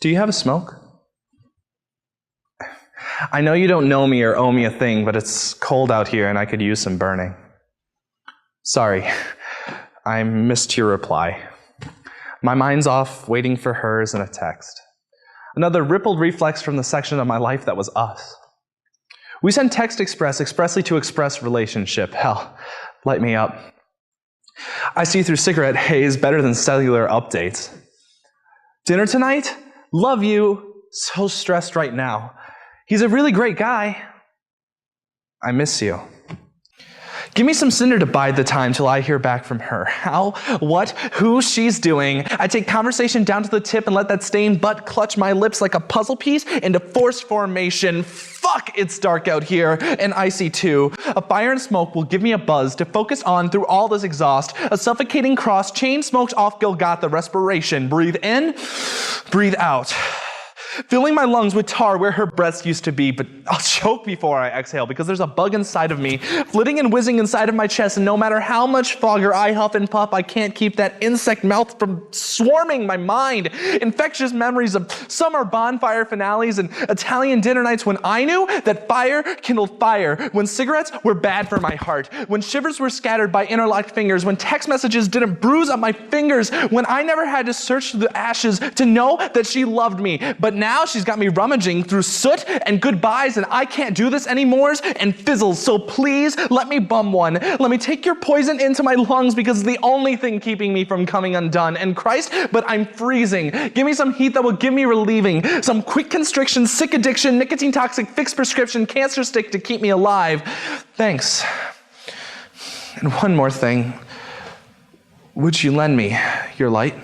Do you have a smoke? I know you don't know me or owe me a thing, but it's cold out here and I could use some burning. Sorry, I missed your reply. My mind's off, waiting for hers in a text. Another rippled reflex from the section of my life that was us. We send text expressly to express relationship. Hell, light me up. I see through cigarette haze better than cellular updates. Dinner tonight? Love you. So stressed right now. He's a really great guy. I miss you. Give me some cinder to bide the time till I hear back from her. How, what, who she's doing. I take conversation down to the tip and let that stained butt clutch my lips like a puzzle piece into forced formation. Fuck, it's dark out here and icy too. A fire and smoke will give me a buzz to focus on through all this exhaust. A suffocating cross, chain smoked off Golgotha respiration. Breathe in, breathe out. Filling my lungs with tar where her breasts used to be, but I'll choke before I exhale because there's a bug inside of me, flitting and whizzing inside of my chest, and no matter how much fogger I huff and puff, I can't keep that insect mouth from swarming my mind. Infectious memories of summer bonfire finales and Italian dinner nights when I knew that fire kindled fire, when cigarettes were bad for my heart, when shivers were scattered by interlocked fingers, when text messages didn't bruise up my fingers, when I never had to search through the ashes to know that she loved me, but now she's got me rummaging through soot and goodbyes, and I can't do this anymore, and fizzles. So please let me bum one. Let me take your poison into my lungs because it's the only thing keeping me from coming undone. And Christ, but I'm freezing. Give me some heat that will give me relieving. Some quick constriction, sick addiction, nicotine toxic, fixed prescription, cancer stick to keep me alive. Thanks. And one more thing. Would you lend me your light?